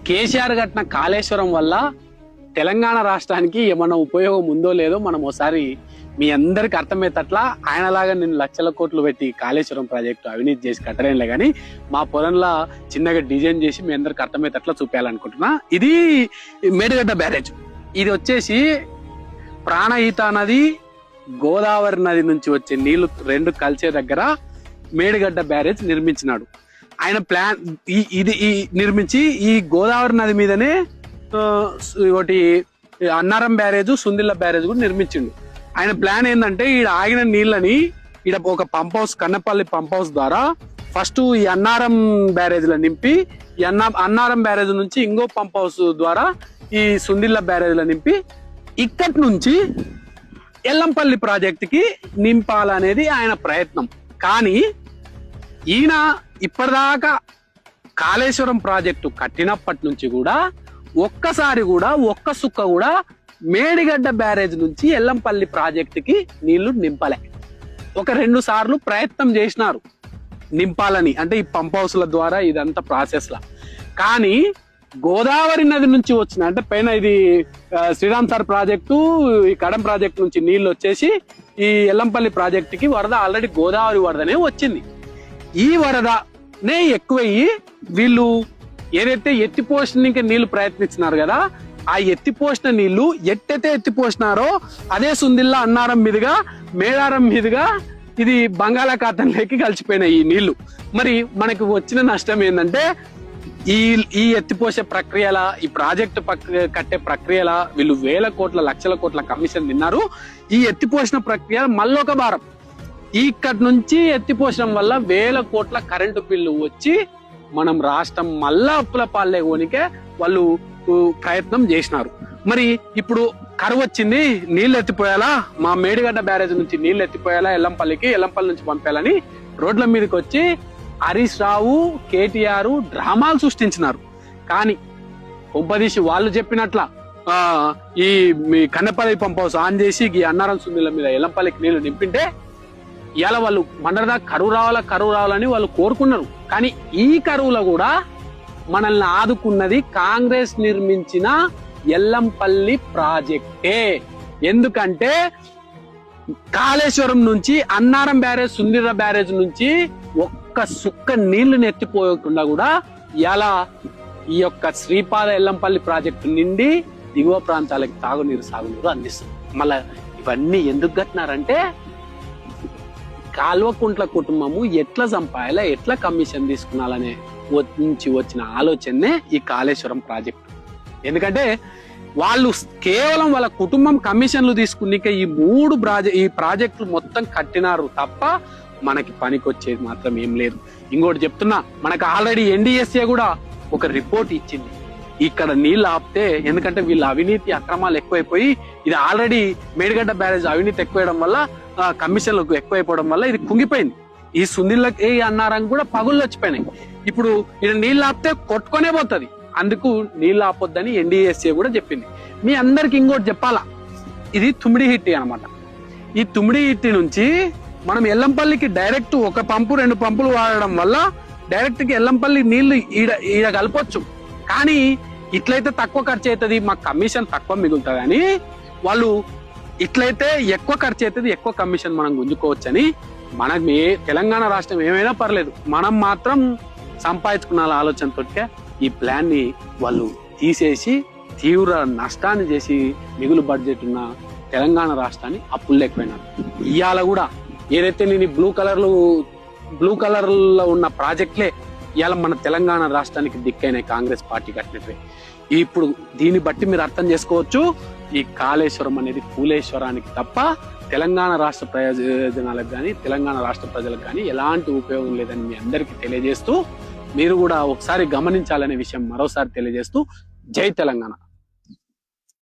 కేసీఆర్ కట్టిన కాళేశ్వరం వల్ల తెలంగాణ రాష్ట్రానికి ఏమన్నా ఉపయోగం ఉందో లేదో మనం ఒకసారి మీ అందరికి అర్థమయ్యేటట్లా ఆయనలాగా నేను లక్షల కోట్లు పెట్టి కాళేశ్వరం ప్రాజెక్టు అవినీతి చేసి కట్టలేనులే కానీ మా పొలంలో చిన్నగా డిజైన్ చేసి మీ అందరికి అర్థమయ్యేటట్లా చూపించాలనుకుంటున్నా. ఇది మేడిగడ్డ బ్యారేజ్. ఇది వచ్చేసి ప్రాణహిత నది, గోదావరి నది నుంచి వచ్చే నీళ్లు రెండు కలిసే దగ్గర మేడిగడ్డ బ్యారేజ్ నిర్మించినాడు. ఆయన ప్లాన్ ఇది నిర్మించి ఈ గోదావరి నది మీదనే ఒకటి అన్నారం బ్యారేజ్, సుందిల్ల బ్యారేజ్ కూడా నిర్మించిండు. ఆయన ప్లాన్ ఏంటంటే ఈడ ఆగిన నీళ్ళని ఈడ ఒక pump house, Kannapalli pump house ద్వారా ఫస్ట్ ఈ అన్నారం బ్యారేజ్ లో నింపి ఈ అన్నారం బ్యారేజ్ నుంచి ఇంకో పంప్ హౌస్ ద్వారా ఈ సుందిల్ల బ్యారేజ్ లో నింపి ఇక్కడి నుంచి ఎల్లంపల్లి ప్రాజెక్టుకి నింపాలనేది ఆయన ప్రయత్నం. కానీ ఈయన ఇప్పటిదాకా కాళేశ్వరం ప్రాజెక్టు కట్టినప్పటి నుంచి కూడా ఒక్కసారి కూడా ఒక్క సుక్క కూడా మేడిగడ్డ బ్యారేజ్ నుంచి ఎల్లంపల్లి ప్రాజెక్టుకి నీళ్లు నింపలే. ఒక 2 సార్లు ప్రయత్నం చేసినారు నింపాలని, అంటే ఈ పంప్ హౌస్ల ద్వారా ఇదంతా ప్రాసెస్ లా. కానీ గోదావరి నది నుంచి వచ్చిన, అంటే పైన ఇది శ్రీరామ్ సార్ ప్రాజెక్టు, ఈ కడం ప్రాజెక్టు నుంచి నీళ్లు వచ్చేసి ఈ ఎల్లంపల్లి ప్రాజెక్టుకి వరద ఆల్రెడీ గోదావరి వరదనే వచ్చింది. ఈ వరదనే ఎక్కువయ్యి వీళ్ళు ఏదైతే ఎత్తిపోషణకి నీళ్లు ప్రయత్నించినారు కదా, ఆ ఎత్తిపోసిన నీళ్లు ఎట్టయితే ఎత్తిపోసినారో అదే సుందిల్ల అన్నారం మీదుగా మేడారం మీదుగా ఇది బంగాళాఖాతంలోకి కలిసిపోయినాయి ఈ నీళ్లు. మరి మనకు వచ్చిన నష్టం ఏంటంటే ఈ ఎత్తిపోసే ప్రక్రియల, ఈ ప్రాజెక్టు కట్టే ప్రక్రియల వీళ్ళు వేల కోట్ల లక్షల కోట్ల కమిషన్ తిన్నారు. ఈ ఎత్తిపోసిన ప్రక్రియ మళ్ళొక భారం. ఇక్కడి నుంచి ఎత్తిపోసడం వల్ల వేల కోట్ల కరెంటు బిల్లు వచ్చి మనం రాష్ట్రం మళ్ళా అప్పుల పాలే వాళ్ళు ప్రయత్నం చేసినారు. మరి ఇప్పుడు కరువు వచ్చింది, నీళ్లు ఎత్తిపోయాలా, మా మేడిగడ్డ బ్యారేజ్ నుంచి నీళ్లు ఎత్తిపోయాలా ఎల్లంపల్లికి, ఎల్లంపల్లి నుంచి పంపేయాలని రోడ్ల మీదకి వచ్చి హరీష్ రావు, కేటీఆర్ డ్రామాలు సృష్టించినారు. కానీ కొంపదీసి వాళ్ళు చెప్పినట్ల ఈ కన్నపల్లి పంప్ హౌస్ ఆన్ చేసి ఈ అన్నారం సుందిల మీద ఎల్లంపల్లికి నీళ్లు నింపింటే ఇవాళ వాళ్ళు మండలదా కరువు రావాలని వాళ్ళు కోరుకున్నారు. కానీ ఈ కరువులో కూడా మనల్ని ఆదుకున్నది కాంగ్రెస్ నిర్మించిన ఎల్లంపల్లి ప్రాజెక్టే. ఎందుకంటే కాళేశ్వరం నుంచి అన్నారం బ్యారేజ్, సుందిర బ్యారేజ్ నుంచి ఒక్క సుక్క నీళ్లు నెత్తిపోయకుండా కూడా ఇలా ఈ యొక్క శ్రీపాద ఎల్లంపల్లి ప్రాజెక్టు నిండి దిగువ ప్రాంతాలకి తాగునీరు, సాగునీరు అందిస్తుంది. మళ్ళా ఇవన్నీ ఎందుకు కట్టినారంటే కాల్వకుంట్ల కుటుంబము ఎట్లా సంపాయాలా, ఎట్లా కమిషన్ తీసుకున్నాలనే నుంచి వచ్చిన ఆలోచనే ఈ కాళేశ్వరం ప్రాజెక్టు. ఎందుకంటే వాళ్ళు కేవలం వాళ్ళ కుటుంబం కమిషన్లు తీసుకునిక ఈ ప్రాజెక్టులు మొత్తం కట్టినారు తప్ప మనకి పనికొచ్చేది మాత్రం ఏం లేదు. ఇంకోటి చెప్తున్నా, మనకు ఆల్రెడీ ఎన్డీఎస్ఏ కూడా ఒక రిపోర్ట్ ఇచ్చింది. ఇక్కడ నీళ్ళు ఆపితే, ఎందుకంటే వీళ్ళ అవినీతి అక్రమాలు ఎక్కువైపోయి ఇది ఆల్రెడీ మేడిగడ్డ బ్యారేజ్ అవినీతి ఎక్కువడం వల్ల, కమిషన్లకు ఎక్కువైపోవడం వల్ల ఇది కుంగిపోయింది. ఈ సుందిల్లకి అన్నారం కూడా పగుళ్ళు వచ్చిపోయినాయి. ఇప్పుడు ఇది నీళ్ళు ఆపితే కొట్టుకొనే పోతుంది. అందుకు నీళ్ళు ఆపొద్దని ఎన్డీఎస్ఏ కూడా చెప్పింది. మీ అందరికి ఇంకోటి చెప్పాలా, ఇది తుమ్మిడి హిట్టి అనమాట. ఈ తుమ్మిడి హిట్టి నుంచి మనం ఎల్లంపల్లికి డైరెక్ట్ ఒక పంపు 2 పంపులు వాడడం వల్ల డైరెక్ట్ కి ఎల్లంపల్లి నీళ్లు ఈడ కలపొచ్చు. కానీ ఇట్లయితే తక్కువ ఖర్చు అవుతుంది, మాకు కమిషన్ తక్కువ మిగులుతుంది అని వాళ్ళు ఇట్లయితే ఎక్కువ ఖర్చు అవుతుంది, ఎక్కువ కమిషన్ మనం గుంజుకోవచ్చు అని. మనకి తెలంగాణ రాష్ట్రం ఏమైనా పర్లేదు, మనం మాత్రం సంపాదించుకున్న ఆలోచనతో ఈ ప్లాన్ ని వాళ్ళు తీసేసి తీవ్ర నష్టాన్ని చేసి మిగులు బడ్జెట్ ఉన్న తెలంగాణ రాష్ట్రాన్ని అప్పులు ఎక్కువైనారు. ఇవాళ కూడా ఏదైతే నేను బ్లూ కలర్ లో ఉన్న ప్రాజెక్టులే ఇవాళ మన తెలంగాణ రాష్ట్రానికి దిక్కైన కాంగ్రెస్ పార్టీ కట్టినట్టు. ఇప్పుడు దీన్ని బట్టి మీరు అర్థం చేసుకోవచ్చు, ఈ కాళేశ్వరం అనేది కూలేశ్వరానికి తప్ప తెలంగాణ రాష్ట్ర ప్రయోజనాలకు కానీ తెలంగాణ రాష్ట్ర ప్రజలకు కానీ ఎలాంటి ఉపయోగం లేదని మీ అందరికీ తెలియజేస్తూ, మీరు కూడా ఒకసారి గమనించాలనే విషయం మరోసారి తెలియజేస్తూ, జై తెలంగాణ.